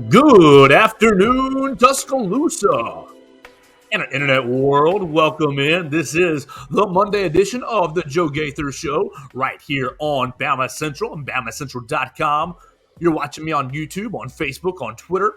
Good afternoon, Tuscaloosa and our internet world. Welcome in. This is the Monday edition of the Joe Gaither Show right here on BamaCentral and BamaCentral.com. You're watching me on YouTube, on Facebook, on Twitter.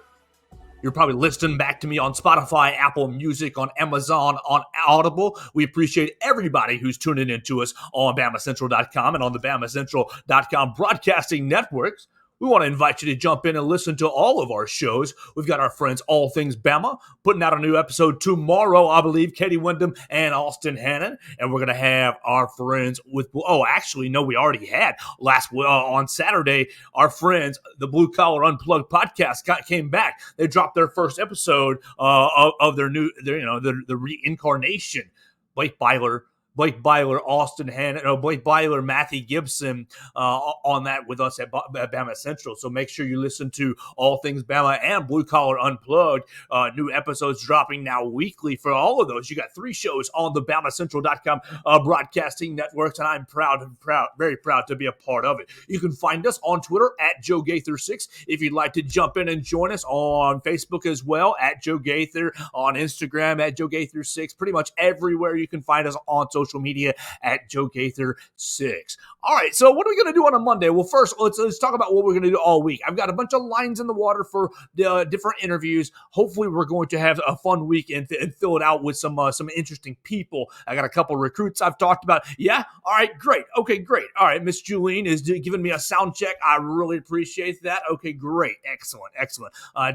You're probably listening back to me on Spotify, Apple Music, on Amazon, on Audible. We appreciate everybody who's tuning in to us on BamaCentral.com and on the BamaCentral.com broadcasting networks. We want to invite you to jump in and listen to all of our shows. We've got our friends All Things Bama putting out a new episode tomorrow, I believe, Katie Wyndham and Austin Hannon. And we're going to have our friends with, we already had on Saturday, our friends, the Blue Collar Unplugged podcast came back. They dropped their first episode of their the reincarnation. Blake Byler, Austin Hannon, Blake Byler, Matthew Gibson on that with us at Bama Central. So make sure you listen to All Things Bama and Blue Collar Unplugged. New episodes dropping now weekly for all of those. You got 3 shows on the BamaCentral.com broadcasting networks, and I'm very proud to be a part of it. You can find us on Twitter at Joe Gaither6 if you'd like to jump in and join us on Facebook as well at Joe Gaither, on Instagram at Joe Gaither6, pretty much everywhere you can find us on social media at Joe Gaither6. All right, so what are we going to do on a Monday? Well, first, let's talk about what we're going to do all week. I've got a bunch of lines in the water for different interviews. Hopefully, we're going to have a fun week and fill it out with some interesting people. I got a couple recruits I've talked about. Yeah? All right, great. Okay, great. All right, Miss Julene is giving me a sound check. I really appreciate that. Okay, great. Excellent.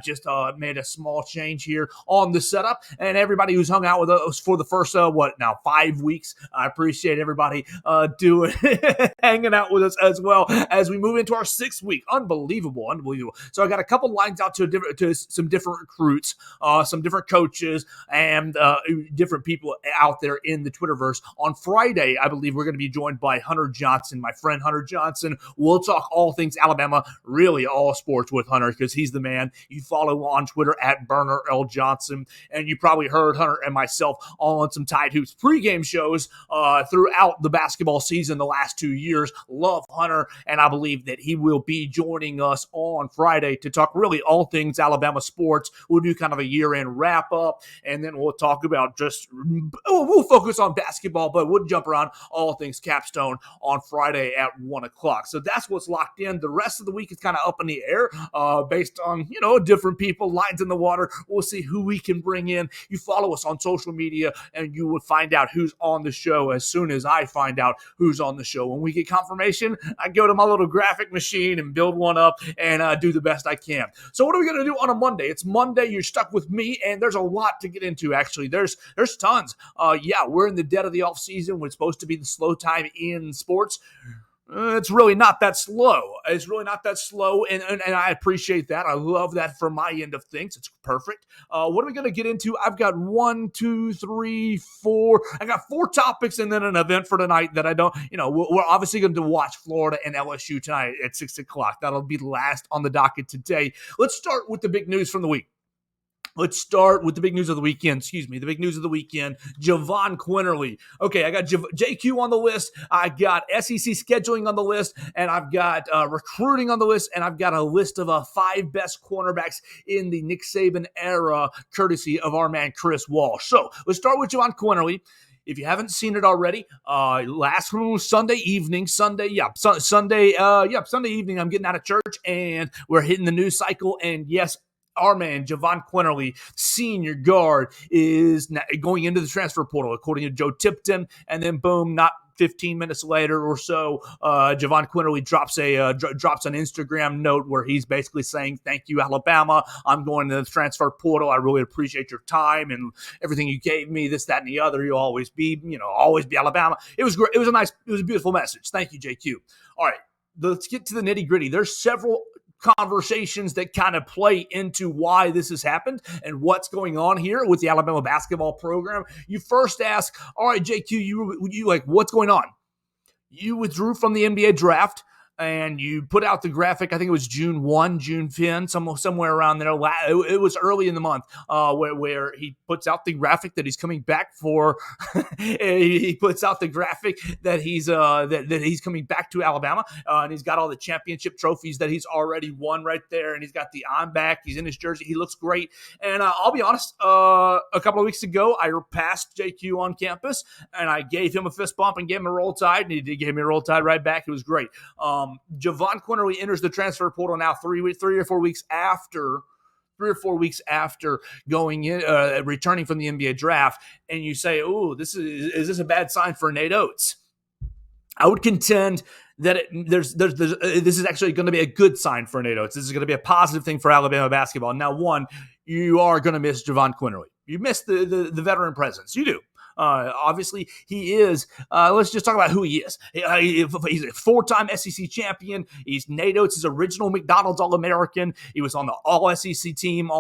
Just made a small change here on the setup, and everybody who's hung out with us for the first, 5 weeks, I appreciate everybody hanging out with us as well as we move into our 6th week. Unbelievable. So I got a couple lines out to some different recruits, some different coaches, and different people out there in the Twitterverse. On Friday, I believe we're going to be joined by Hunter Johnson, my friend Hunter Johnson. We'll talk all things Alabama, really all sports with Hunter because he's the man. You follow on Twitter at Burner L. Johnson, and you probably heard Hunter and myself on some Tide Hoops pregame shows throughout the basketball season the last 2 years. Love Hunter, and I believe that he will be joining us on Friday to talk really all things Alabama sports. We'll do kind of a year-end wrap-up, and then we'll talk about we'll focus on basketball, but we'll jump around all things Capstone on Friday at 1 o'clock. So that's what's locked in. The rest of the week is kind of up in the air based on, different people, lines in the water. We'll see who we can bring in. You follow us on social media, and you will find out who's on the show as soon as I find out who's on the show. When we get confirmation, I go to my little graphic machine and build one up and do the best I can. So what are we going to do on a Monday? It's Monday. You're stuck with me, and there's a lot to get into, actually. There's tons. We're in the dead of the off season when it's supposed to be the slow time in sports. It's really not that slow. And I appreciate that. I love that from my end of things. It's perfect. What are we going to get into? I've got 1, 2, 3, 4. I got 4 topics and then an event for tonight that I don't, we're obviously going to watch Florida and LSU tonight at 6 o'clock. That'll be last on the docket today. Let's start with the big news from the week. Let's start with the big news of the weekend. The big news of the weekend. Jahvon Quinerly. Okay, I got JQ on the list. I got SEC scheduling on the list, and I've got recruiting on the list, and I've got a list of 5 best cornerbacks in the Nick Saban-era, courtesy of our man Chris Walsh. So let's start with Jahvon Quinerly. If you haven't seen it already, last Sunday evening, I'm getting out of church, and we're hitting the news cycle, and yes, our man, Jahvon Quinerly, senior guard, is going into the transfer portal, according to Joe Tipton. And then, boom, not 15 minutes later or so, Jahvon Quinerly drops an Instagram note where he's basically saying, "Thank you, Alabama. I'm going to the transfer portal. I really appreciate your time and everything you gave me. This, that, and the other. You'll always be Alabama." It was great. It was a beautiful message. Thank you, JQ. All right, let's get to the nitty gritty. There's several conversations that kind of play into why this has happened and what's going on here with the Alabama basketball program. You first ask, all right, JQ, you like, what's going on? You withdrew from the NBA draft. and you put out the graphic. I think it was June 1, June 10, somewhere around there. It was early in the month where he puts out the graphic that he's coming back for. He puts out the graphic that he's coming back to Alabama, and he's got all the championship trophies that he's already won right there, and he's got the "I'm back." He's in his jersey. He looks great. And I'll be honest, a couple of weeks ago, I passed JQ on campus, and I gave him a fist bump and gave him a roll tide, and he gave me a roll tide right back. It was great. Jahvon Quinerly enters the transfer portal now 3 or 4 weeks after going in, returning from the NBA draft, and you say, "Oh, is this a bad sign for Nate Oates?" I would contend that this is actually going to be a good sign for Nate Oates. This is going to be a positive thing for Alabama basketball. Now, one, you are going to miss Jahvon Quinerly. You miss the veteran presence. You do. Obviously, he is. Let's just talk about who he is. He's a four-time SEC champion. He's Nate Oates' original McDonald's All-American. He was on the All-SEC team,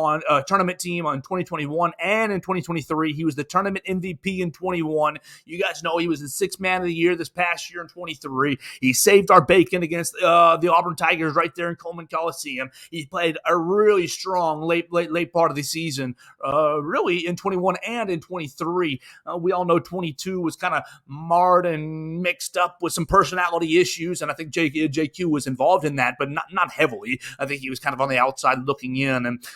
tournament team in 2021 and in 2023. He was the tournament MVP in 21. You guys know he was the sixth man of the year this past year in 23. He saved our bacon against the Auburn Tigers right there in Coleman Coliseum. He played a really strong late part of the season, really in 21 and in 23. We all know 22 was kind of marred and mixed up with some personality issues, and I think JQ was involved in that, but not heavily. I think he was kind of on the outside looking in, and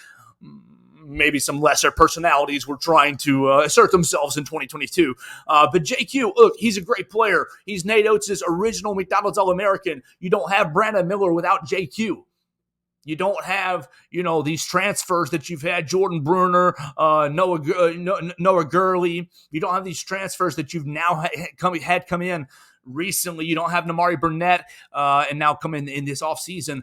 maybe some lesser personalities were trying to assert themselves in 2022. But JQ, look, he's a great player. He's Nate Oates' original McDonald's All-American. You don't have Brandon Miller without JQ. You don't have, these transfers that you've had, Jordan Bruner, Noah Gurley. You don't have these transfers that you've now had come in recently. You don't have Namari Burnett, and now come in this offseason,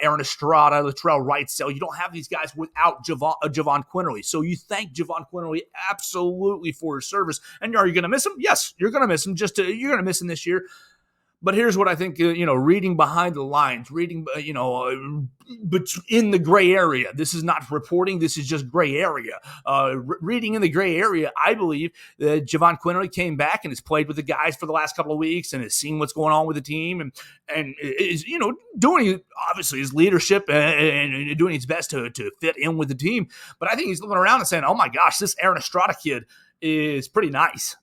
Aaron Estrada, Latrell Wrightsell. You don't have these guys without Jahvon Quinerly. So you thank Jahvon Quinerly absolutely for his service. And are you going to miss him? Yes, you're going to miss him. You're going to miss him this year. But here's what I think, reading behind the lines, but in the gray area. This is not reporting. This is just gray area. Reading in the gray area, I believe that Jahvon Quinerly came back and has played with the guys for the last couple of weeks and has seen what's going on with the team and is, doing obviously his leadership and doing his best to fit in with the team. But I think he's looking around and saying, oh my gosh, this Aaron Estrada kid is pretty nice.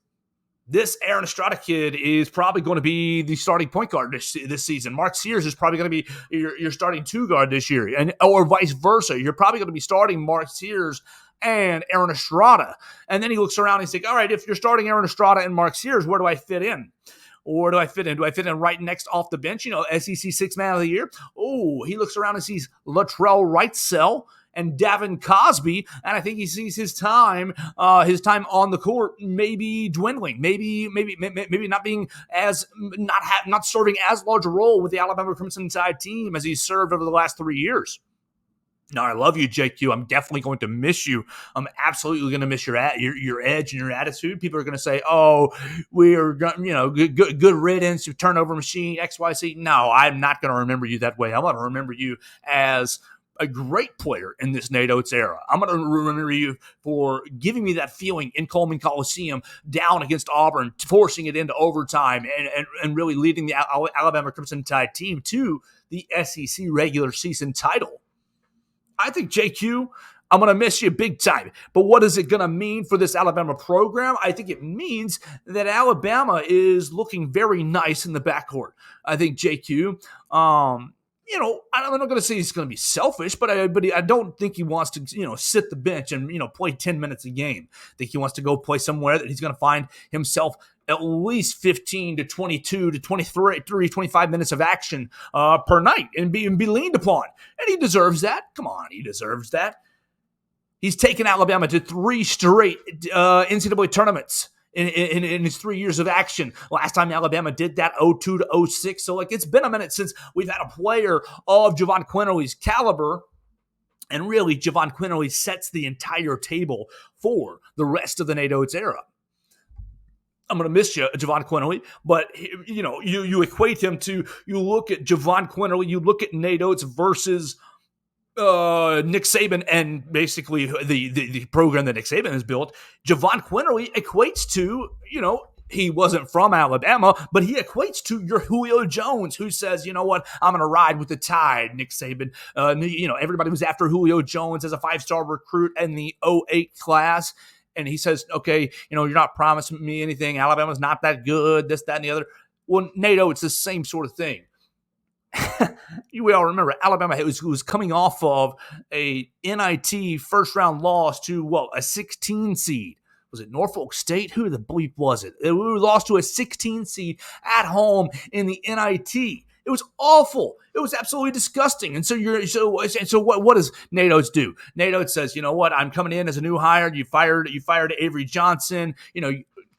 This Aaron Estrada kid is probably going to be the starting point guard this season. Mark Sears is probably going to be your starting two guard this year, or vice versa. You're probably going to be starting Mark Sears and Aaron Estrada. And then he looks around and he's like, all right, if you're starting Aaron Estrada and Mark Sears, where do I fit in? Or do I fit in? Do I fit in right next off the bench? SEC Sixth Man of the Year. Oh, he looks around and sees Latrell Wrightsell and Davin Cosby, and I think he sees his time on the court maybe dwindling, maybe not being as not serving as large a role with the Alabama Crimson Tide team as he's served over the last 3 years. Now, I love you, JQ. I'm definitely going to miss you. I'm absolutely going to miss your edge and your attitude. People are going to say, "Oh, we're good riddance, turnover machine, XYZ." No, I'm not going to remember you that way. I'm going to remember you as a great player in this Nate Oates era. I'm going to remember you for giving me that feeling in Coleman Coliseum down against Auburn, forcing it into overtime and really leading the Alabama Crimson Tide team to the SEC regular season title. I think, JQ, I'm going to miss you big time. But what is it going to mean for this Alabama program? I think it means that Alabama is looking very nice in the backcourt. I think, JQ, I'm not going to say he's going to be selfish, but I don't think he wants to, sit the bench and, play 10 minutes a game. I think he wants to go play somewhere that he's going to find himself at least 15 to 22 to 23, 25 minutes of action per night and be leaned upon. And he deserves that. Come on, he deserves that. He's taken Alabama to 3 straight NCAA tournaments in his 3 years of action. Last time Alabama did that, 02 to 06. So, it's been a minute since we've had a player of Jahvon Quinerly's caliber. And really, Jahvon Quinerly sets the entire table for the rest of the Nate Oates era. I'm going to miss you, Jahvon Quinerly, but, you equate him to, you look at Jahvon Quinerly, you look at Nate Oates versus Nick Saban and basically the program that Nick Saban has built. Jahvon Quinerly equates to, he wasn't from Alabama, but he equates to your Julio Jones, who says, you know what, I'm going to ride with the tide, Nick Saban. Everybody was after Julio Jones as a 5-star recruit in the '08 class. And he says, okay, you're not promising me anything. Alabama's not that good, this, that, and the other. Well, NATO, it's the same sort of thing. We all remember Alabama was coming off of a NIT first-round loss to, a 16 seed. Was it Norfolk State? Who the bleep was it? We lost to a 16 seed at home in the NIT. It was awful. It was absolutely disgusting. And so what does NATO do? NATO says, you know what? I'm coming in as a new hire. You fired Avery Johnson.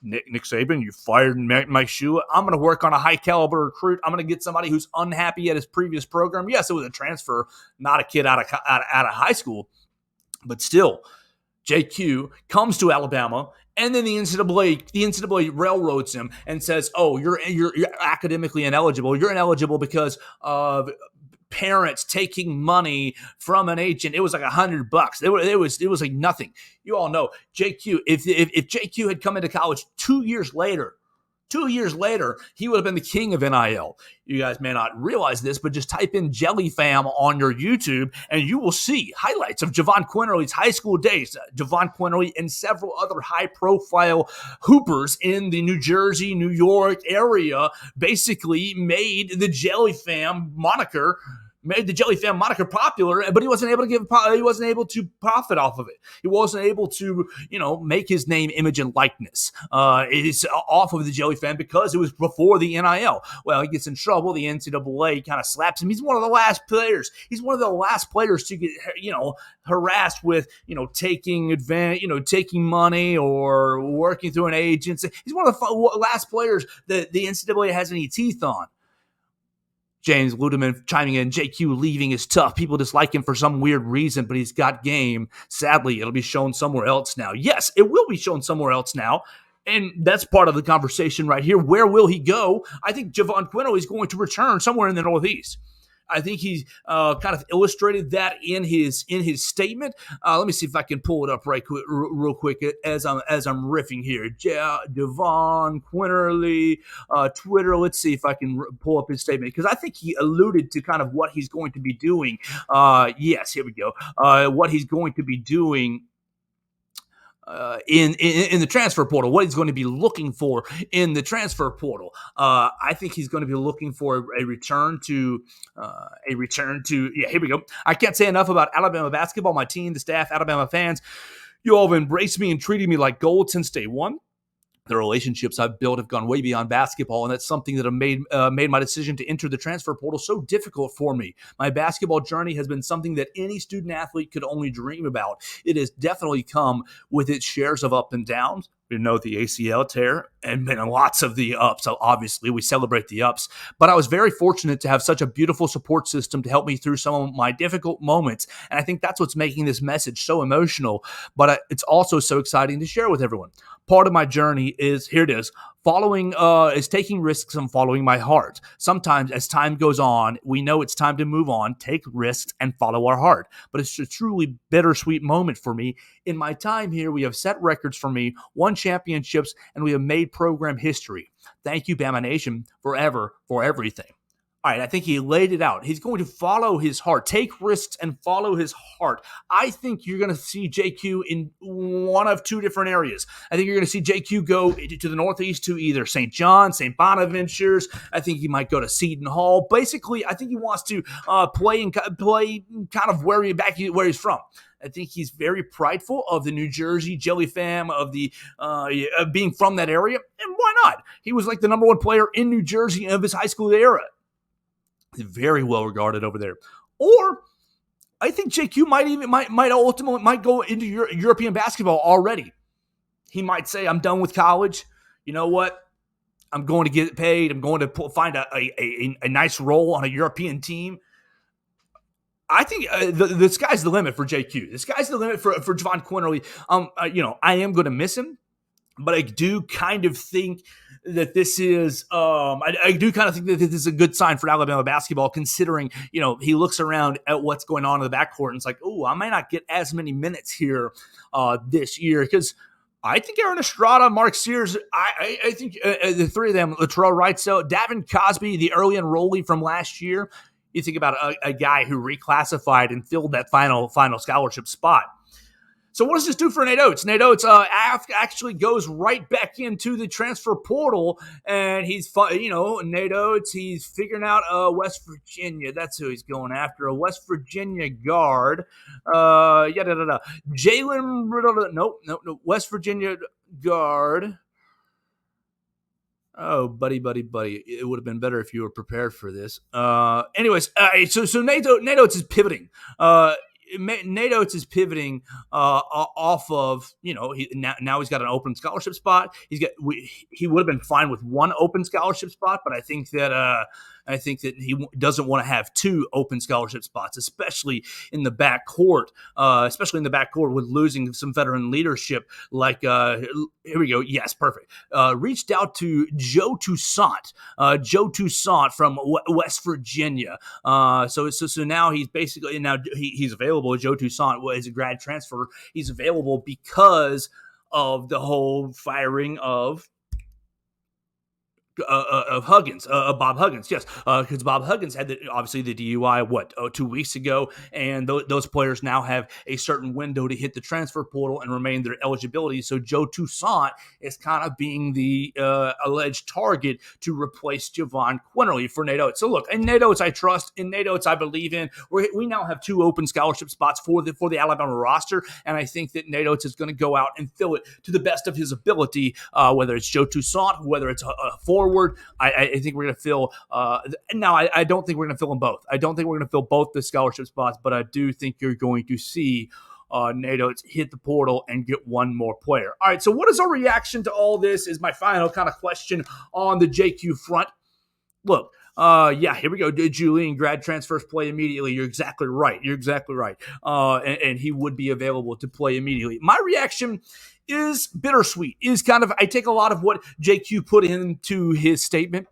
Nick Saban, you fired Mike Shula. I'm going to work on a high caliber recruit. I'm going to get somebody who's unhappy at his previous program. Yes, it was a transfer, not a kid out of high school, but still, JQ comes to Alabama, and then the NCAA railroads him and says, "Oh, you're academically ineligible. You're ineligible because of parents taking money from an agent." It was like $100. It was like nothing. You all know JQ. If JQ had come into college 2 years later, he would have been the king of NIL. You guys may not realize this, but just type in Jelly Fam on your YouTube, and you will see highlights of Jahvon Quinerly's high school days. Jahvon Quinerly and several other high-profile hoopers in the New Jersey, New York area basically made the Jelly Fam moniker popular, but he wasn't able to profit off of it. He wasn't able to, make his name, image, and likeness is off of the Jelly Fam because it was before the NIL. Well, he gets in trouble. The NCAA kind of slaps him. He's one of the last players. He's one of the last players to get, harassed with, taking taking money or working through an agency. He's one of the last players that the NCAA has any teeth on. James Ludeman chiming in, JQ leaving is tough. People dislike him for some weird reason, but he's got game. Sadly, it'll be shown somewhere else now. Yes, it will be shown somewhere else now. And that's part of the conversation right here. Where will he go? I think Jahvon Quinerly is going to return somewhere in the Northeast. I think he kind of illustrated that in his statement. Let me see if I can pull it up real quick as I'm riffing here. Jahvon Quinerly, Twitter. Let's see if I can pull up his statement because I think he alluded to kind of what he's going to be doing. Yes, here we go. What he's going to be doing. In the transfer portal, what he's going to be looking for in the transfer portal. I think he's going to be looking for a return to, here we go. I can't say enough about Alabama basketball, my team, the staff, Alabama fans. You all have embraced me and treated me like gold since day one. The relationships I've built have gone way beyond basketball, and that's something that made my decision to enter the transfer portal so difficult for me. My basketball journey has been something that any student athlete could only dream about. It has definitely come with its shares of up and downs. We know the ACL tear and lots of the ups. So obviously, we celebrate the ups. But I was very fortunate to have such a beautiful support system to help me through some of my difficult moments. And I think that's what's making this message so emotional. But it's also so exciting to share with everyone. Part of my journey is, here it is, taking risks and following my heart. Sometimes as time goes on, we know it's time to move on, take risks, and follow our heart. But it's a truly bittersweet moment for me. In my time here, we have set records for me, won championships, and we have made program history. Thank you, Bama Nation, forever for everything. All right, I think he laid it out. He's going to follow his heart, take risks and follow his heart. I think you're going to see JQ in one of two different areas. I think you're going to see JQ go to the Northeast to either St. John, St. Bonaventure's. I think he might go to Seton Hall. Basically, I think he wants to play kind of where he's from. I think he's very prideful of the New Jersey Jelly Fam, of the being from that area. And why not? He was like the number one player in New Jersey of his high school era. Very well regarded over there. Or I think JQ might ultimately go into European basketball already. He might say, I'm done with college. You know what? I'm going to get paid. I'm going to find a nice role on a European team. I think the sky's the limit for JQ. The sky's the limit for Jahvon Quinerly. I am going to miss him, but I do kind of think that this is I do kind of think that this is a good sign for Alabama basketball, considering, he looks around at what's going on in the backcourt and it's like, oh, I might not get as many minutes here this year because I think Aaron Estrada, Mark Sears, I think the three of them, Latrell Wright, so Davin Cosby, the early enrollee from last year, you think about a guy who reclassified and filled that final scholarship spot. So what does this do for Nate Oates? Nate Oates actually goes right back into the transfer portal, and Nate Oates, he's figuring out West Virginia. That's who he's going after, a West Virginia guard. Jalen, nope, West Virginia guard. Oh, buddy. It would have been better if you were prepared for this. So Nate Oates is pivoting. Nate Oates is pivoting off of, now he's got an open scholarship spot. He would have been fine with one open scholarship spot, but I think that he doesn't want to have two open scholarship spots, especially in the backcourt. With losing some veteran leadership. Like here we go. Yes, perfect. Reached out to Joe Toussaint from West Virginia. So now he's basically he's available. Joe Toussaint is a grad transfer. He's available because of the whole firing of Huggins, Bob Huggins, yes, because Bob Huggins had obviously the DUI 2 weeks ago, and those players now have a certain window to hit the transfer portal and remain their eligibility. So Joe Toussaint is kind of being the alleged target to replace Jahvon Quinerly for Nate Oates. So look, in Nate Oates I trust, in Nate Oates I believe in. We now have two open scholarship spots for the Alabama roster, and I think that Nate Oates is going to go out and fill it to the best of his ability, whether it's Joe Toussaint, whether it's a forward. I think we're going to fill. I don't think we're going to fill them both. I don't think we're going to fill both the scholarship spots, but I do think you're going to see Nate Oates hit the portal and get one more player. All right, so what is our reaction to all this is my final kind of question on the JQ front. Look, here we go. Julian grad transfers play immediately. You're exactly right. And he would be available to play immediately. My reaction is bittersweet. I take a lot of what JQ put into his statement,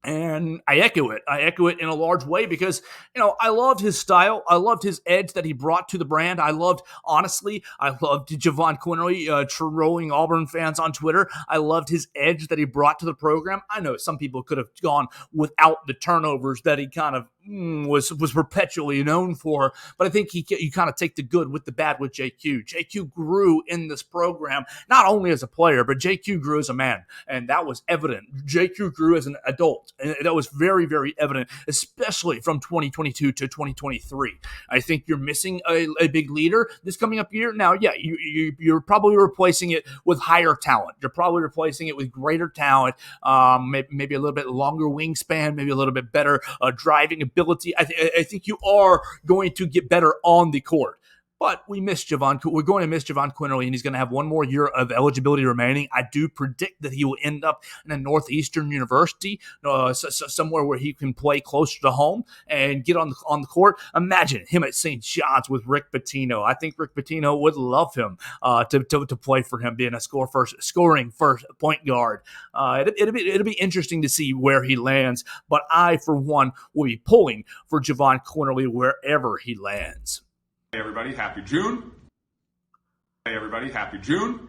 and I echo it. I echo it in a large way because, I loved his style. I loved his edge that he brought to the brand. I loved Jahvon Quinerly trolling Auburn fans on Twitter. I loved his edge that he brought to the program. I know some people could have gone without the turnovers that he kind of was perpetually known for, but I think you kind of take the good with the bad with JQ. JQ grew in this program, not only as a player, but JQ grew as a man, and that was evident. JQ grew as an adult, and that was very, very evident, especially from 2022 to 2023. I think you're missing a big leader this coming up year. Now, yeah, you're probably replacing it with higher talent. You're probably replacing it with greater talent, maybe a little bit longer wingspan, maybe a little bit better driving ability. I think you are going to get better on the court. But we're going to miss Jahvon Quinerly, and he's going to have one more year of eligibility remaining. I do predict that he will end up in a Northeastern university, somewhere where he can play closer to home and get on the court. Imagine him at St. John's with Rick Pitino. I think Rick Pitino would love him to play for him, being a scoring first point guard. It'll be interesting to see where he lands. But I, for one, will be pulling for Jahvon Quinerly wherever he lands. Hey everybody, happy June. Hey everybody, happy June.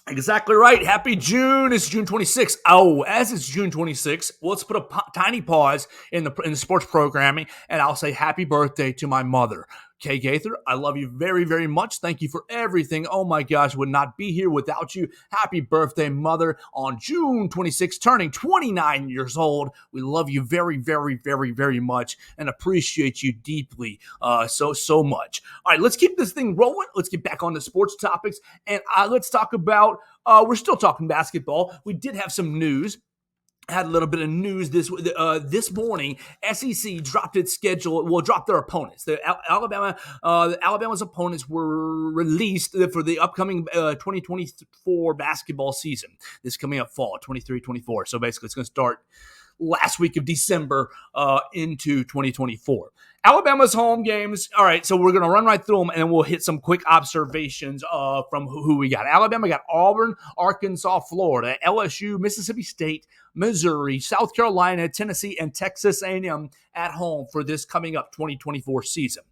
Exactly right. Happy June. It's June 26th. Oh, as it's June 26th, let's put a tiny pause in the sports programming, and I'll say happy birthday to my mother. Okay, Gaither, I love you very, very much. Thank you for everything. Oh my gosh, would not be here without you. Happy birthday, mother, on June 26th, turning 29 years old. We love you very, very, very, very much and appreciate you deeply, so much. All right, let's keep this thing rolling. Let's get back on the sports topics, and let's talk about, we're still talking basketball. We did have some news. Had a little bit of news this morning. SEC dropped its schedule. Well, dropped their opponents. Alabama's opponents were released for the upcoming 2024 basketball season. This coming up fall, 23-24. So basically, it's going to start last week of December into 2024. Alabama's home games. All right, so we're going to run right through them, and then we'll hit some quick observations from who we got. Alabama got Auburn, Arkansas, Florida, LSU, Mississippi State, Missouri, South Carolina, Tennessee, and Texas A&M at home for this coming up 2024 season.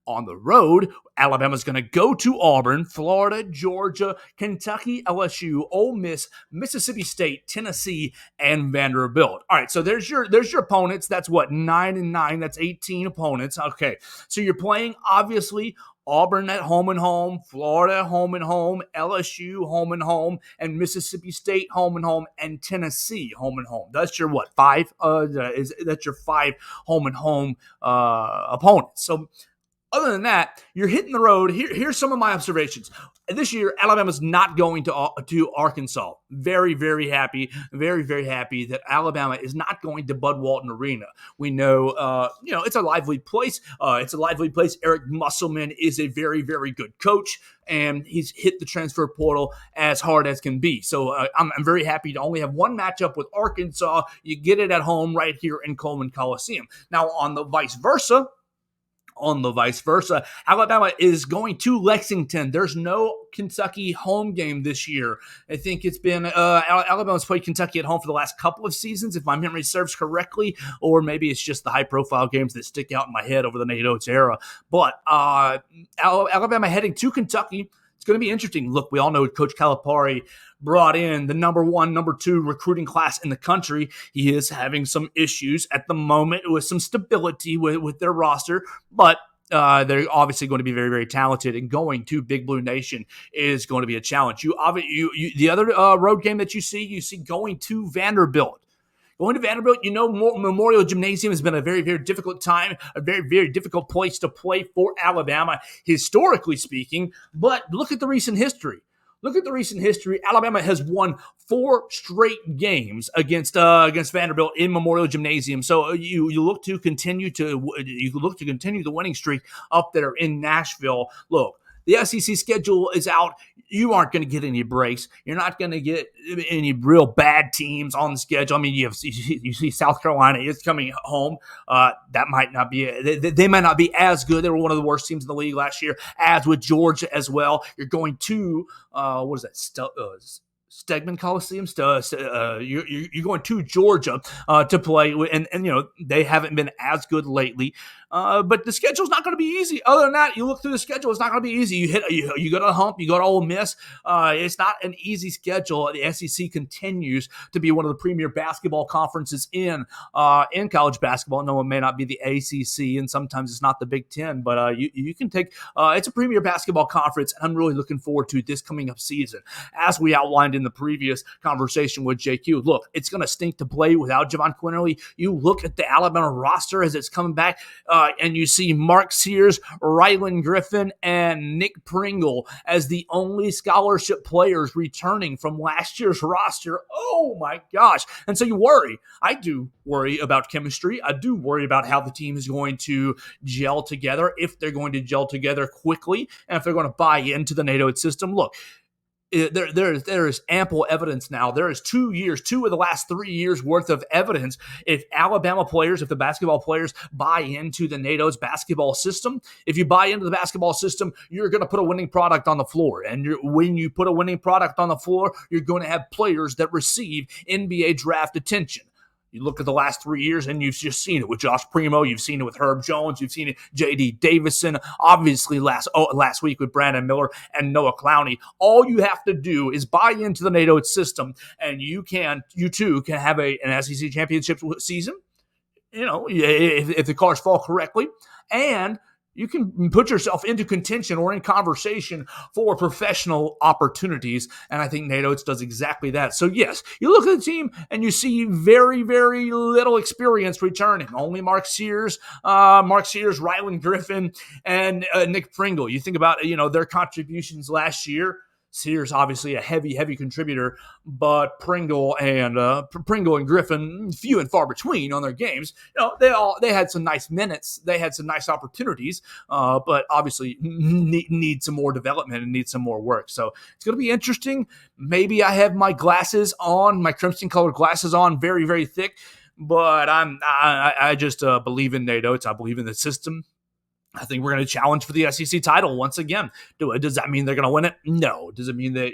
On the road, Alabama's going to go to Auburn, Florida, Georgia, Kentucky, LSU, Ole Miss, Mississippi State, Tennessee, and Vanderbilt. All right, so there's your opponents. That's what, 9-9. That's 18 opponents. Okay, so you're playing, obviously, Auburn at home and home, Florida home and home, LSU home and home, and Mississippi State home and home, and Tennessee home and home. That's your what, 5? That's your 5 home and home opponents. So other than that, you're hitting the road. Here's some of my observations. This year, Alabama's not going to Arkansas. Very, very happy that Alabama is not going to Bud Walton Arena. We know, it's a lively place. Eric Musselman is a very, very good coach, and he's hit the transfer portal as hard as can be. So I'm very happy to only have one matchup with Arkansas. You get it at home right here in Coleman Coliseum. Now, on the vice versa, Alabama is going to Lexington. There's no Kentucky home game this year. I think it's been Alabama's played Kentucky at home for the last couple of seasons, if my memory serves correctly, or maybe it's just the high-profile games that stick out in my head over the Nate Oates era. But Alabama heading to Kentucky. It's going to be interesting. Look, we all know Coach Calipari brought in the number 1, number 2 recruiting class in the country. He is having some issues at the moment with some stability with their roster, but they're obviously going to be very, very talented, and going to Big Blue Nation is going to be a challenge. The other road game that you see going to Vanderbilt. Going to Vanderbilt, Memorial Gymnasium has been a very, very difficult time, a very, very difficult place to play for Alabama, historically speaking. But look at the recent history. Alabama has won 4 straight games against Vanderbilt in Memorial Gymnasium. So you look to continue the winning streak up there in Nashville. Look, the SEC schedule is out. You aren't going to get any breaks. You're not going to get any real bad teams on the schedule. I mean, you see South Carolina is coming home. That might not be they might not be as good. They were one of the worst teams in the league last year, as with Georgia as well. You're going to what is that? Stegman Coliseum. You're going to Georgia to play, and they haven't been as good lately. But the schedule's not going to be easy. Other than that, you look through the schedule, it's not going to be easy. You go to Hump, you go to Ole Miss. It's not an easy schedule. The SEC continues to be one of the premier basketball conferences in college basketball. No, it may not be the ACC, and sometimes it's not the Big Ten, but you can take. It's a premier basketball conference, and I'm really looking forward to this coming up season. As we outlined in the previous conversation with JQ, look, it's going to stink to play without Jahvon Quinerly. You look at the Alabama roster as it's coming back. And you see Mark Sears, Rylan Griffin, and Nick Pringle as the only scholarship players returning from last year's roster. Oh my gosh. And so you worry. I do worry about chemistry. I do worry about how the team is going to gel together, if they're going to gel together quickly, and if they're going to buy into the Nate Oates system. Look, there is ample evidence now. There is 2 of the last 3 years worth of evidence. If the basketball players buy into the Nate Oates basketball system, if you buy into the basketball system, you're going to put a winning product on the floor. And when you put a winning product on the floor, you're going to have players that receive NBA draft attention. You look at the last 3 years, and you've just seen it with Josh Primo. You've seen it with Herb Jones. You've seen it J.D. Davison. Obviously, last week with Brandon Miller and Noah Clowney. All you have to do is buy into the Nate Oates system, and you too can have an SEC championship season. If the cards fall correctly, and you can put yourself into contention or in conversation for professional opportunities, and I think Nate Oates does exactly that. So yes, you look at the team and you see very, very little experience returning. Only Mark Sears, Rylan Griffin, and Nick Pringle. You think about their contributions last year. Sears obviously a heavy contributor, but Pringle and Griffin few and far between on their games. They had some nice minutes, they had some nice opportunities, but obviously need some more development and need some more work. So it's going to be interesting. Maybe I have my glasses on, my crimson colored glasses on, very, very thick, but I just believe in Nate Oates. I believe in the system. I think we're going to challenge for the SEC title once again. Does that mean they're going to win it? No. Does it mean that,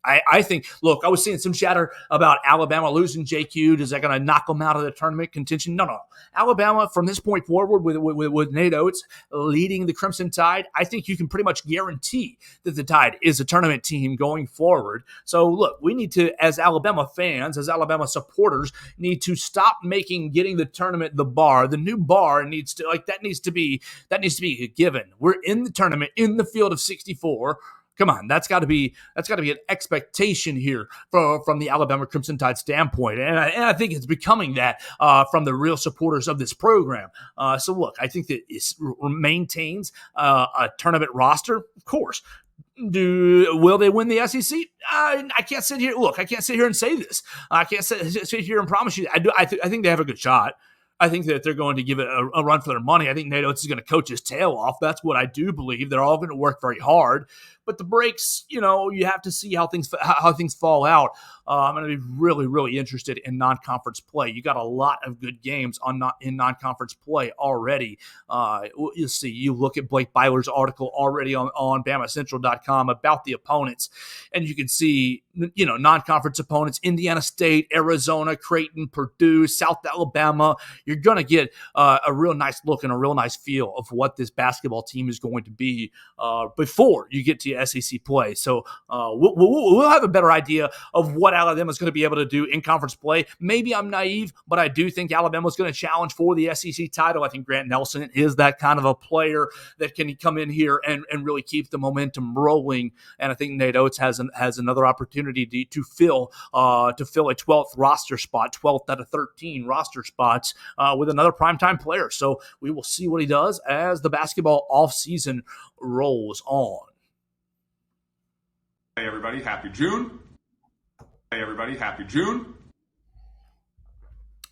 I think, look, I was seeing some chatter about Alabama losing JQ. Is that going to knock them out of the tournament contention? No. Alabama, from this point forward, with Nate Oates leading the Crimson Tide, I think you can pretty much guarantee that the Tide is a tournament team going forward. So, look, we need to, as Alabama fans, as Alabama supporters, need to stop making getting the tournament the bar. The new bar needs to be a given. We're in the tournament in the field of 64. Come on, that's got to be an expectation here from the Alabama Crimson Tide standpoint, and I think it's becoming that from the real supporters of this program. So look, I think that it maintains a tournament roster, of course. Will they win the SEC? I can't sit here. Look, I can't sit here and say this. I can't sit here and promise you. I think they have a good shot. I think that they're going to give it a run for their money. I think Nate Oates is going to coach his tail off. That's what I do believe. They're all going to work very hard. But the breaks, you have to see how things fall out. I'm going to be really, really interested in non-conference play. You got a lot of good games in non-conference play already. You'll see. You look at Blake Byler's article already on BamaCentral.com about the opponents, and you can see, non-conference opponents: Indiana State, Arizona, Creighton, Purdue, South Alabama. You're going to get a real nice look and a real nice feel of what this basketball team is going to be before you get to SEC play. So we'll have a better idea of what Alabama is going to be able to do in conference play. Maybe I'm naive, but I do think Alabama is going to challenge for the SEC title. I think Grant Nelson is that kind of a player that can come in here and really keep the momentum rolling. And I think Nate Oates has another opportunity to fill a 12th roster spot, 12th out of 13 roster spots with another primetime player. So we will see what he does as the basketball offseason rolls on. Hey everybody, happy June. Hey everybody, happy June.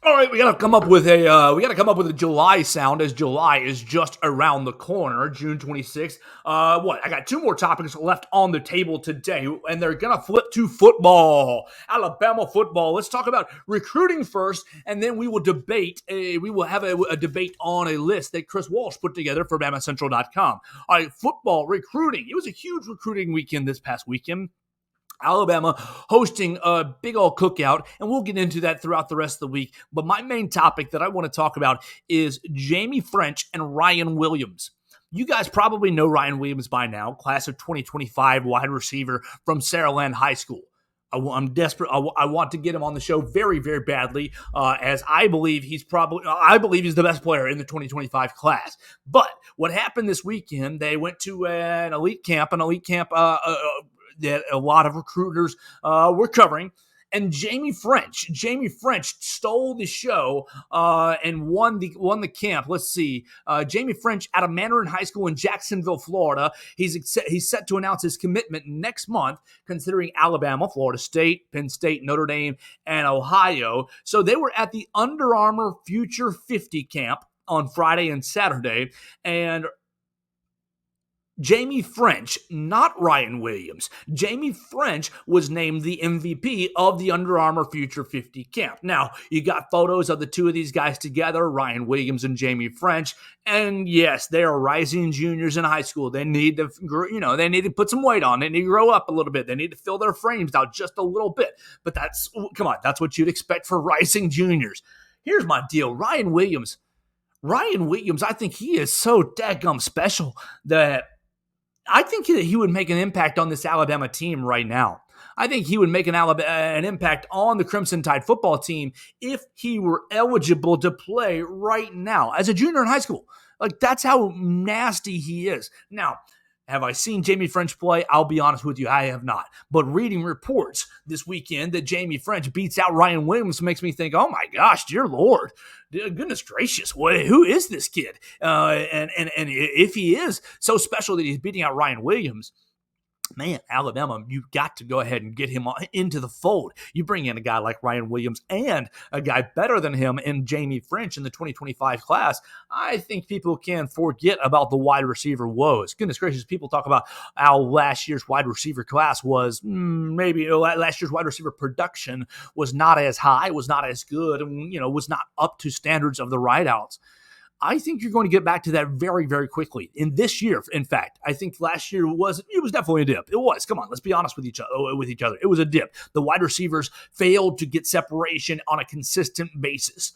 All right, we got to come up with a July sound, as July is just around the corner, June 26th. I got two more topics left on the table today, and they're going to flip to football. Alabama football. Let's talk about recruiting first, and then we will have a debate on a list that Chris Walsh put together for BamaCentral.com. All right, football recruiting. It was a huge recruiting weekend this past weekend. Alabama hosting a big old cookout, and we'll get into that throughout the rest of the week. But my main topic that I want to talk about is Jamie French and Ryan Williams. You guys probably know Ryan Williams by now, class of 2025 wide receiver from Saraland High School. I'm desperate. I want to get him on the show very, very badly, as I believe he's the best player in the 2025 class. But what happened this weekend, they went to an elite camp that a lot of recruiters were covering. And Jamie French stole the show and won the camp. Let's see. Jamie French out of Mandarin High School in Jacksonville, Florida. He's set to announce his commitment next month, considering Alabama, Florida State, Penn State, Notre Dame, and Ohio. So they were at the Under Armour Future 50 camp on Friday and Saturday, and Jamie French, not Ryan Williams. Jamie French was named the MVP of the Under Armour Future 50 camp. Now, you got photos of the two of these guys together, Ryan Williams and Jamie French, and yes, they are rising juniors in high school. They need to, put some weight on. They need to grow up a little bit. They need to fill their frames out just a little bit. But that's what you'd expect for rising juniors. Here's my deal. Ryan Williams, I think he is so daggum special that I think that he would make an impact on this Alabama team right now. I think he would make an impact on the Crimson Tide football team if he were eligible to play right now as a junior in high school. Like, that's how nasty he is. Now, have I seen Jamie French play? I'll be honest with you, I have not. But reading reports this weekend that Jamie French beats out Ryan Williams makes me think, oh my gosh, dear Lord, goodness gracious, who is this kid? And if he is so special that he's beating out Ryan Williams, man, Alabama, you've got to go ahead and get him into the fold. You bring in a guy like Ryan Williams and a guy better than him in Jamie French in the 2025 class. I think people can forget about the wide receiver woes. Goodness gracious, people talk about how last year's wide receiver class was last year's wide receiver production was not as high, was not as good, and was not up to standards of the wideouts. I think you're going to get back to that very, very quickly. In this year, in fact, I think last year was definitely a dip. It was. Come on, let's be honest with each other. It was a dip. The wide receivers failed to get separation on a consistent basis.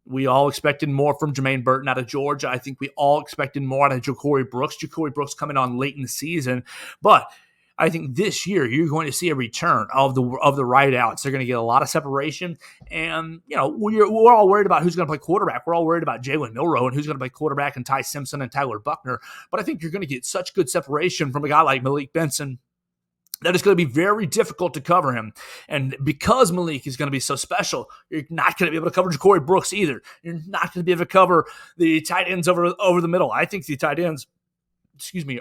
We all expected more from Jermaine Burton out of Georgia. I think we all expected more out of Ja'Cory Brooks. Ja'Cory Brooks coming on late in the season, but I think this year you're going to see a return of the right outs. They're going to get a lot of separation, and we're all worried about who's going to play quarterback. We're all worried about Jalen Milroe and who's going to play quarterback and Ty Simpson and Tyler Buckner. But I think you're going to get such good separation from a guy like Malik Benson that it's going to be very difficult to cover him. And because Malik is going to be so special, you're not going to be able to cover Ja'Cory Brooks either. You're not going to be able to cover the tight ends over the middle. I think the tight ends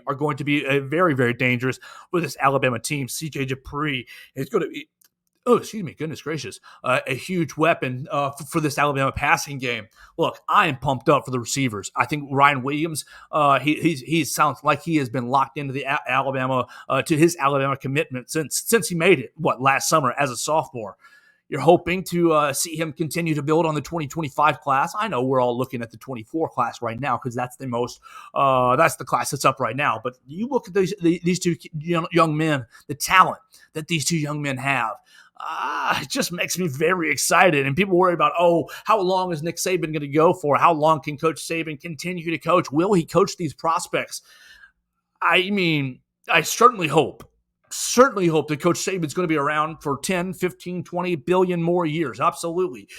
are going to be very, very dangerous with this Alabama team. CJ Dupree is going to be, goodness gracious, a huge weapon for this Alabama passing game. Look, I am pumped up for the receivers. I think Ryan Williams, he sounds like he has been locked into the Alabama to his Alabama commitment since he made it last summer as a sophomore. You're hoping to see him continue to build on the 2025 class. I know we're all looking at the 24 class right now because that's that's the class that's up right now. But you look at these two young men, the talent that these two young men have. It just makes me very excited. And people worry about, how long is Nick Saban going to go for? How long can Coach Saban continue to coach? Will he coach these prospects? I mean, I certainly hope that Coach Saban's going to be around for 10, 15, 20 billion more years. Absolutely.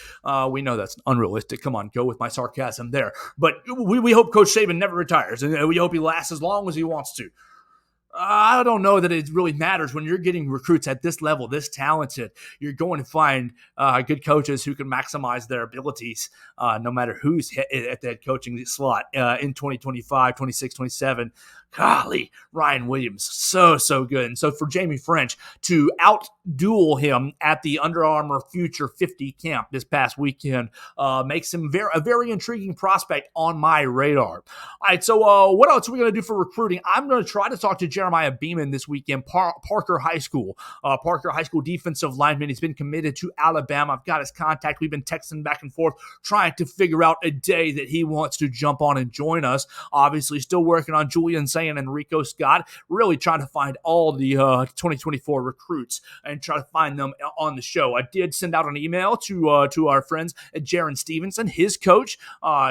We know that's unrealistic. Come on, go with my sarcasm there. But we hope Coach Saban never retires, and we hope he lasts as long as he wants to. I don't know that it really matters when you're getting recruits at this level, this talented. You're going to find good coaches who can maximize their abilities no matter who's at that coaching slot in 2025, 26, 27. Golly, Ryan Williams, so good. And so for Jamie French to out-duel him at the Under Armour Future 50 camp this past weekend makes him a very intriguing prospect on my radar. All right, so what else are we going to do for recruiting? I'm going to try to talk to Jeremiah Beeman this weekend, Parker High School. Parker High School defensive lineman. He's been committed to Alabama. I've got his contact. We've been texting back and forth, trying to figure out a day that he wants to jump on and join us. Obviously, still working on Julian and Rico Scott, really trying to find all the 2024 recruits and try to find them on the show. I did send out an email to our friends at Jaron Stevenson, his coach.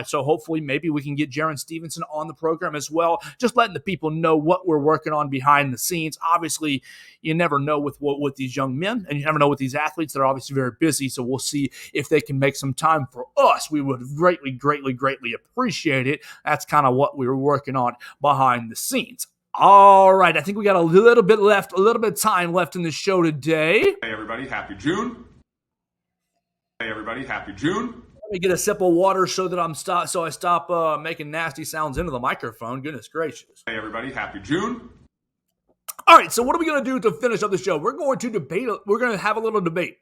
So hopefully maybe we can get Jaron Stevenson on the program as well, just letting the people know what we're working on behind the scenes. Obviously, you never know with these young men, and you never know with these athletes. They're obviously very busy, so we'll see if they can make some time for us. We would greatly, greatly, greatly appreciate it. That's kind of what we were working on behind the scenes. All right, I think we got a little bit of time left in the show today. Hey, everybody, happy June. Hey, everybody, happy June. Let me get a sip of water so that I stop making nasty sounds into the microphone. Goodness gracious. Hey, everybody, happy June. All right, so what are we going to do to finish up the show? We're going to debate. We're going to have a little debate.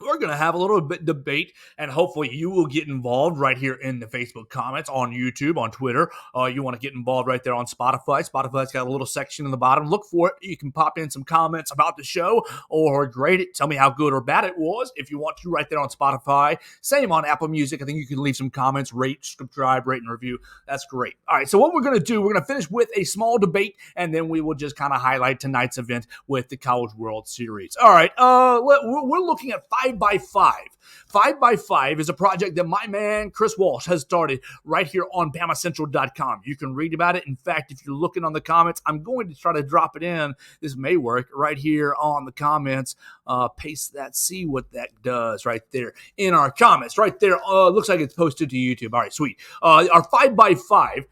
We're going to have a little bit debate, and hopefully you will get involved right here in the Facebook comments, on YouTube, on Twitter. You want to get involved right there on Spotify. Spotify's got a little section in the bottom. Look for it. You can pop in some comments about the show or grade it. Tell me how good or bad it was if you want to right there on Spotify. Same on Apple Music. I think you can leave some comments, rate, subscribe, rate, and review. That's great. All right, so what we're going to do, we're going to finish with a small debate, and then we will just kind of highlight tonight's event with the College World Series. All right, we're looking at 5x5. 5x5 is a project that my man Chris Walsh has started right here on BamaCentral.com. You can read about it. In fact, if you're looking on the comments, I'm going to try to drop it in. This may work right here on the comments. Paste that, see what that does right there in our comments. Right there, looks like it's posted to YouTube. All right, sweet. Our 5x5.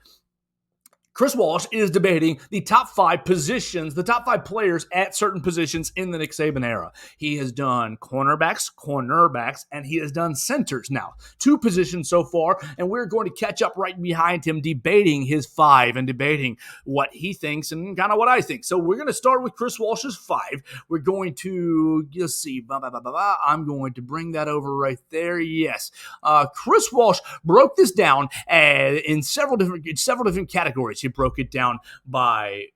Chris Walsh is debating the top 5 positions, the top 5 players at certain positions in the Nick Saban era. He has done cornerbacks, and he has done centers now. 2 positions so far, and we're going to catch up right behind him, debating his 5 and debating what he thinks and kind of what I think. So we're going to start with Chris Walsh's 5. We're going to, let's see, I'm going to bring that over right there. Yes. Chris Walsh broke this down in several different categories. He broke it down by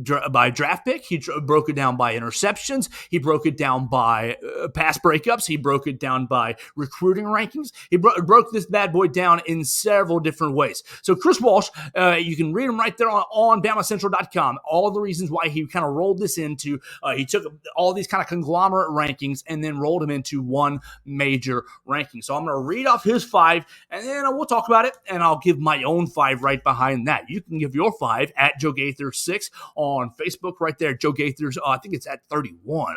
draft pick. He broke it down by interceptions. He broke it down by pass breakups. He broke it down by recruiting rankings. He broke this bad boy down in several different ways. So Chris Walsh, you can read him right there on BamaCentral.com. All the reasons why he kind of rolled this into, he took all these kind of conglomerate rankings and then rolled them into one major ranking. So I'm going to read off his 5, and then we'll talk about it, and I'll give my own 5 right behind that. You can give your 5 at Joe Gaither 6 on Facebook right there. Joe Gaither's, I think it's at 31.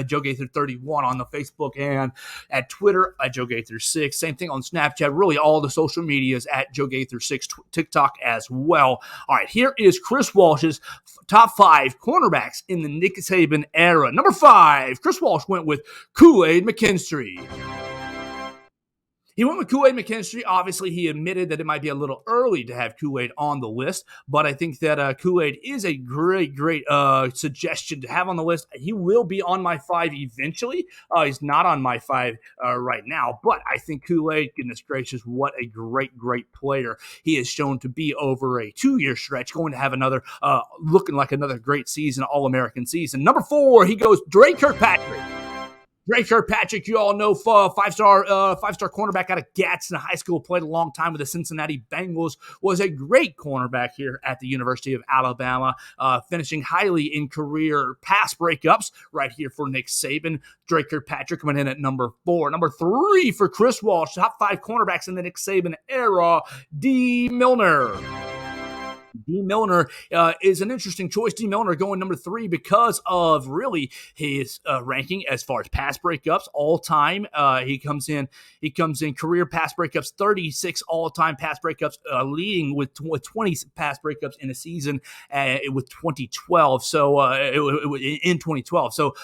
Joe Gaither 31 on the Facebook, and at Twitter at Joe Gaither 6. Same thing on Snapchat. Really, all the social medias at Joe Gaither 6. TikTok as well. All right, here is Chris Walsh's top 5 cornerbacks in the Nick Saban era. Number 5, Chris Walsh went with Kool-Aid McKinstry. He went with Kool-Aid McKinstry. Obviously, he admitted that it might be a little early to have Kool-Aid on the list, but I think that Kool-Aid is a great suggestion to have on the list. He will be on my 5 eventually. He's not on my 5 right now, but I think Kool-Aid, goodness gracious, what a great player he has shown to be over a 2-year stretch, going to have another, looking like another great season, All-American season. Number 4, he goes Dre Kirkpatrick. Dre Kirkpatrick, you all know, five-star cornerback out of Gadsden High School, played a long time with the Cincinnati Bengals, was a great cornerback here at the University of Alabama, finishing highly in career pass breakups right here for Nick Saban. Dre Kirkpatrick coming in at number 4. Number 3 for Chris Walsh, top 5 cornerbacks in the Nick Saban era, D. Milner. D. Milner is an interesting choice. D. Milner going number 3 because of really his ranking as far as pass breakups all time. He comes in career pass breakups, 36 all time pass breakups, leading with 20 pass breakups in a season with 2012. So in 2012, so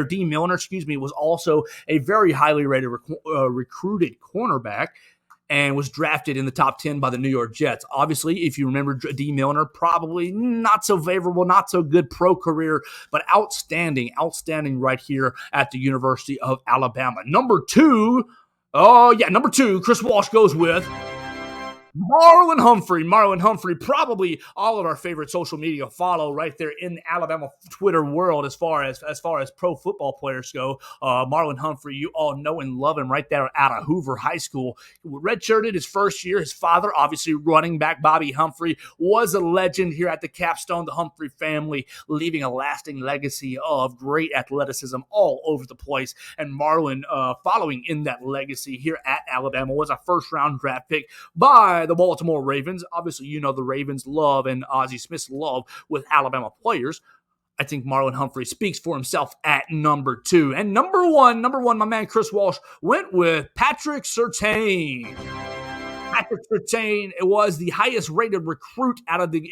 D. Milner, was also a very highly rated recruited cornerback, and was drafted in the top 10 by the New York Jets. Obviously, if you remember D. Milner, probably not so favorable, not so good pro career, but outstanding right here at the University of Alabama. Number 2, Chris Walsh goes with Marlon Humphrey, probably all of our favorite social media follow right there in the Alabama Twitter world as far as pro football players go. Marlon Humphrey, you all know and love him right there out of Hoover High School. Redshirted his first year. His father, obviously running back Bobby Humphrey, was a legend here at the Capstone, the Humphrey family, leaving a lasting legacy of great athleticism all over the place. And Marlon, following in that legacy here at Alabama, was a first-round draft pick by the Baltimore Ravens. Obviously, you know the Ravens love and Ozzie Smith's love with Alabama players. I think Marlon Humphrey speaks for himself at number 2. And number one, my man Chris Walsh went with Patrick Surtain. Patrick Surtain was the highest rated recruit out of in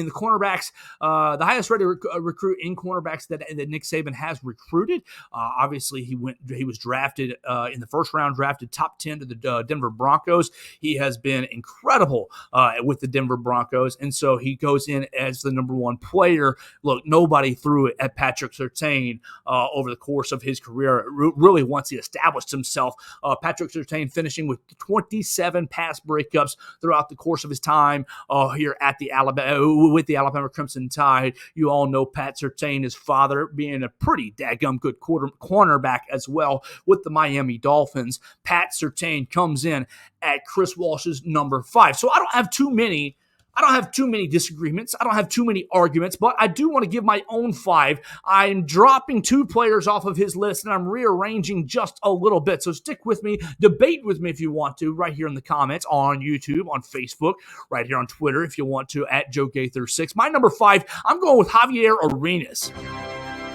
the cornerbacks, the highest rated recruit in cornerbacks that Nick Saban has recruited. Obviously, he was drafted in the first round, drafted top 10 to the Denver Broncos. He has been incredible with the Denver Broncos, and so he goes in as the number 1 player. Look, nobody threw it at Patrick Surtain over the course of his career. Really, once he established himself, Patrick Surtain finishing with 27 pass breakups throughout the course of his time here at the Alabama Crimson Tide. You all know Pat Surtain, his father, being a pretty daggum good cornerback as well with the Miami Dolphins. Pat Surtain comes in at Chris Walsh's number 5. So I don't have too many disagreements. I don't have too many arguments, but I do want to give my own 5. I'm dropping 2 players off of his list, and I'm rearranging just a little bit. So stick with me, debate with me if you want to, right here in the comments, on YouTube, on Facebook, right here on Twitter if you want to, at Joe Gaither 6. My number 5, I'm going with Javier Arenas.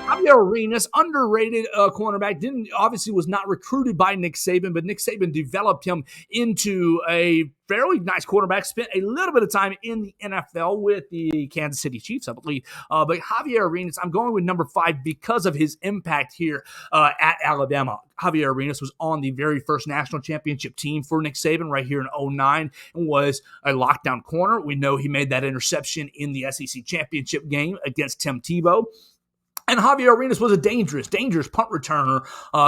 Javier Arenas, underrated cornerback, obviously was not recruited by Nick Saban, but Nick Saban developed him into a fairly nice quarterback. Spent a little bit of time in the NFL with the Kansas City Chiefs, I believe. But Javier Arenas, I'm going with number 5 because of his impact here at Alabama. Javier Arenas was on the very first national championship team for Nick Saban right here in 2009 and was a lockdown corner. We know he made that interception in the SEC championship game against Tim Tebow. And Javier Arenas was a dangerous punt returner,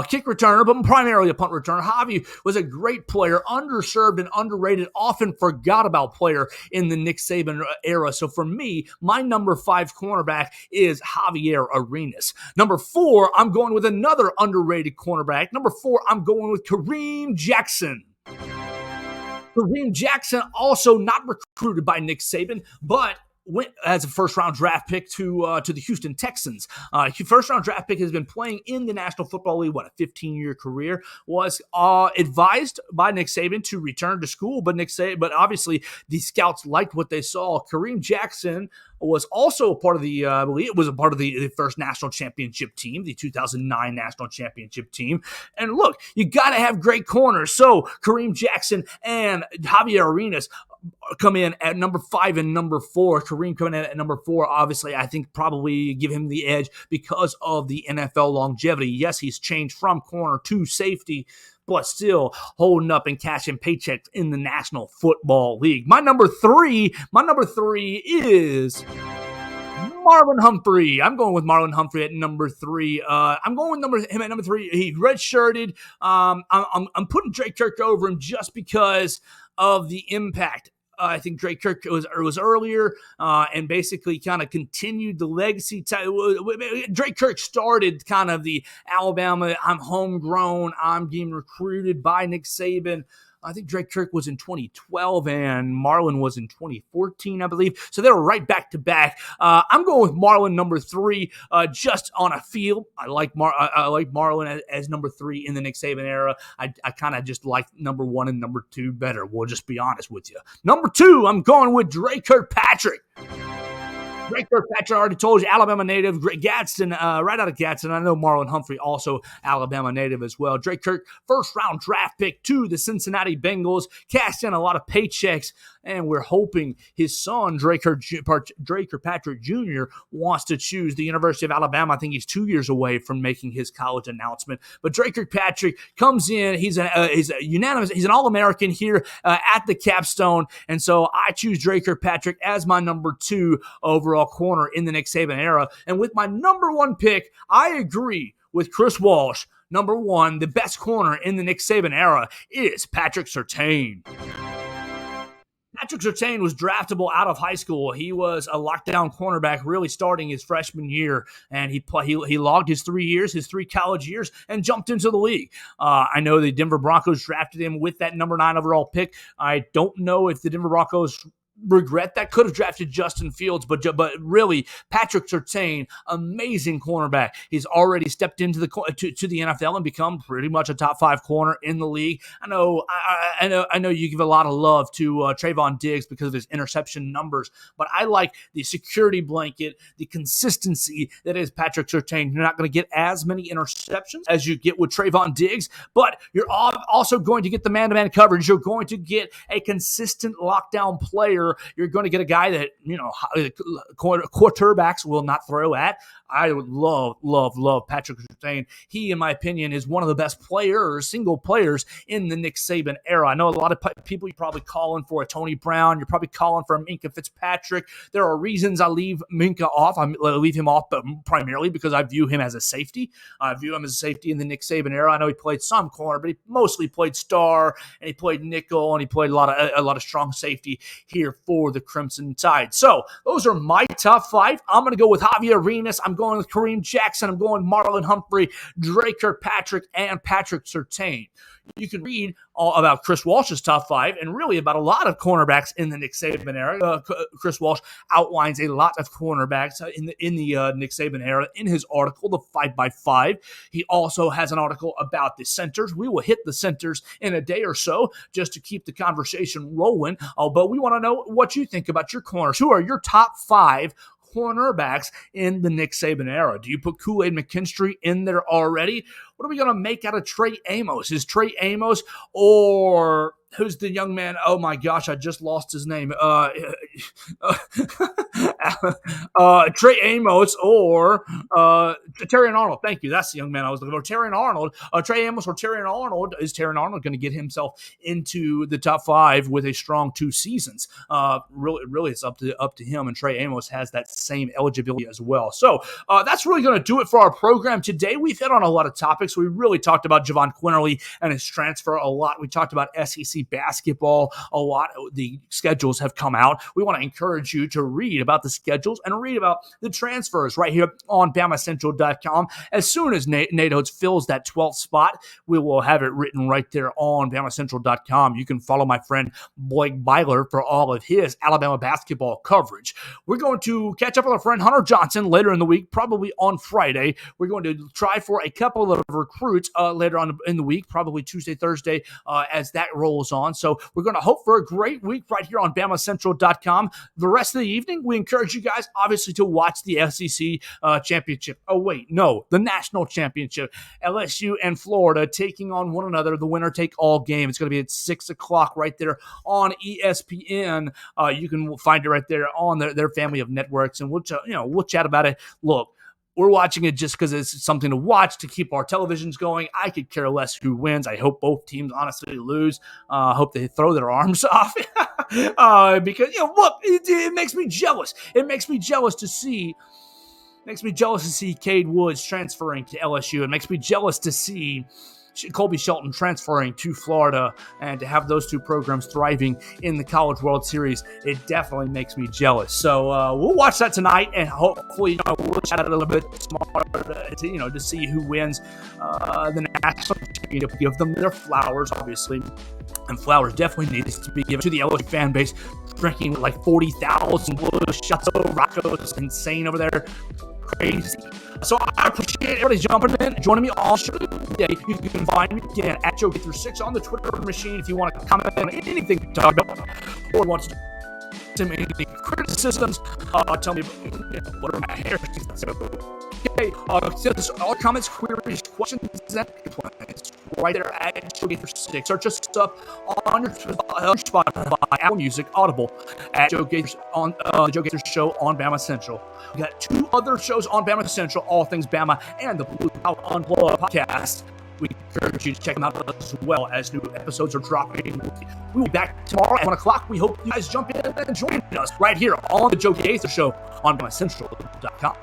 kick returner, but primarily a punt returner. Javi was a great player, underserved and underrated, often forgot about player in the Nick Saban era. So for me, my number 5 cornerback is Javier Arenas. Number 4, I'm going with another underrated cornerback. Number 4, I'm going with Kareem Jackson. Kareem Jackson, also not recruited by Nick Saban, but went as a first-round draft pick to the Houston Texans. First-round draft pick has been playing in the National Football League, a 15-year career. Was advised by Nick Saban to return to school, but obviously the scouts liked what they saw. Kareem Jackson was also a part of the, I believe it was a part of the first national championship team, the 2009 national championship team. And look, you got to have great corners. So Kareem Jackson and Javier Arenas come in at number 5 and number 4. Kareem coming in at number 4. Obviously, I think probably give him the edge because of the NFL longevity. Yes, he's changed from corner to safety, but still holding up and cashing paychecks in the National Football League. My number three is Marlon Humphrey. I'm going with Marlon Humphrey at number 3. I'm going with him at number 3. He redshirted. I'm putting Drake Kirk over him just because of the impact. I think Drake Kirk was earlier and basically kind of continued the legacy. Drake Kirk started kind of the Alabama, I'm homegrown, I'm getting recruited by Nick Saban. I think Drake Kirk was in 2012 and Marlon was in 2014, I believe. So they were right back to back. I'm going with Marlon number 3, just on a feel. I like Marlon as number 3 in the Nick Saban era. I kind of just like number 1 and number 2 better. We'll just be honest with you. Number 2, I'm going with Drake Kirkpatrick. Drake Kirkpatrick, I already told you, Alabama native. Gadsden, right out of Gadsden. I know Marlon Humphrey, also Alabama native as well. Drake Kirk, first-round draft pick to the Cincinnati Bengals, cashed in a lot of paychecks, and we're hoping his son, Drake Kirkpatrick Jr., wants to choose the University of Alabama. I think he's 2 years away from making his college announcement. But Drake Kirkpatrick comes in. He's unanimous. He's an All-American here at the capstone, and so I choose Drake Kirkpatrick as my number 2 overall corner in the Nick Saban era. And with my number 1 pick, I agree with Chris Walsh. Number 1, the best corner in the Nick Saban era is Patrick Surtain. Patrick Surtain was draftable out of high school. He was a lockdown cornerback really starting his freshman year, and he logged his 3 years, his 3 college years, and jumped into the league. I know the Denver Broncos drafted him with that number 9 overall pick. I don't know if the Denver Broncos regret that. Could have drafted Justin Fields, but really Patrick Surtain, amazing cornerback. He's already stepped into the to the NFL and become pretty much a top 5 corner in the league. I know you give a lot of love to Trayvon Diggs because of his interception numbers, but I like the security blanket, the consistency that is Patrick Surtain. You're not going to get as many interceptions as you get with Trayvon Diggs, but you're also going to get the man-to-man coverage. You're going to get a consistent lockdown player. You're going to get a guy that, quarterbacks will not throw at. I would love Patrick Surtain. He, in my opinion, is one of the best single players in the Nick Saban era. I know a lot of people, you're probably calling for a Tony Brown. You're probably calling for a Minkah Fitzpatrick. There are reasons I leave Minkah off. I leave him off, but primarily because I view him as a safety. I view him as a safety in the Nick Saban era. I know he played some corner, but he mostly played star, and he played nickel, and he played a lot of strong safety here for the Crimson Tide. So those are my top 5. I'm going to go with Javier Arenas. I'm going with Kareem Jackson. I'm going with Marlon Humphrey, Drake Kirkpatrick, and Patrick Surtain. You can read all about Chris Walsh's top 5 and really about a lot of cornerbacks in the Nick Saban era. Chris Walsh outlines a lot of cornerbacks in the Nick Saban era in his article, The 5x5. He also has an article about the centers. We will hit the centers in a day or so just to keep the conversation rolling. But we want to know what you think about your corners. Who are your top 5 cornerbacks in the Nick Saban era? Do you put Kool-Aid McKinstry in there already? What are we going to make out of Trey Amos? Is Trey Amos, or who's the young man? Oh my gosh, I just lost his name. Trey Amos or Terrion Arnold. Thank you. That's the young man I was looking for. Terrion Arnold. Trey Amos or Terrion Arnold. Is Terrion Arnold going to get himself into the top 5 with a strong 2 seasons? Really, it's up to him. And Trey Amos has that same eligibility as well. So that's really going to do it for our program today. We've hit on a lot of topics. We really talked about Jahvon Quinerly and his transfer a lot. We talked about SEC basketball a lot. The schedules have come out. We want to encourage you to read about the schedules and read about the transfers right here on BamaCentral.com. As soon as Nate Oates fills that 12th spot, we will have it written right there on BamaCentral.com. You can follow my friend Blake Byler for all of his Alabama basketball coverage. We're going to catch up with our friend Hunter Johnson later in the week, probably on Friday. We're going to try for a couple of recruits later on in the week, probably Tuesday, Thursday, as that rolls on. So we're going to hope for a great week right here on BamaCentral.com. The rest of the evening, we encourage you guys, obviously, to watch the SEC championship. Oh, wait, no, the national championship. LSU and Florida taking on one another, the winner-take-all game. It's going to be at 6 o'clock right there on ESPN. You can find it right there on their family of networks, and we'll chat about it. Look, we're watching it just because it's something to watch to keep our televisions going. I could care less who wins. I hope both teams honestly lose. I hope they throw their arms off because look, it makes me jealous. It makes me jealous to see. Makes me jealous to see Cade Woods transferring to LSU. It makes me jealous to see Colby Shelton transferring to Florida and to have those 2 programs thriving in the College World Series. It definitely makes me jealous. So we'll watch that tonight, and hopefully we'll chat a little bit smarter to see who wins the national championship. Give them their flowers, obviously. And flowers definitely needs to be given to the LSU fan base, drinking like 40,000 blue shots of Rocco's insane over there. Crazy. So I appreciate everybody jumping in, joining me all show today. You can find me again at Joe Gaither 6 on the Twitter machine if you want to comment on anything to talk about or want to send me any criticisms. Tell me what are my hair. Okay, send us all comments, queries, questions, and complaints right there at Joe Gaither 6. Search us up on your Spotify, Apple Music, Audible at Joe Gaither on the Joe Gaither Show on Bama Central. We got 2 other shows on Bama Central, All Things Bama and the Blue Cow Unplugged podcast. We encourage you to check them out as well as new episodes are dropping. We will be back tomorrow at 1 o'clock. We hope you guys jump in and join us right here on the Joe Gaither Show on BamaCentral.com.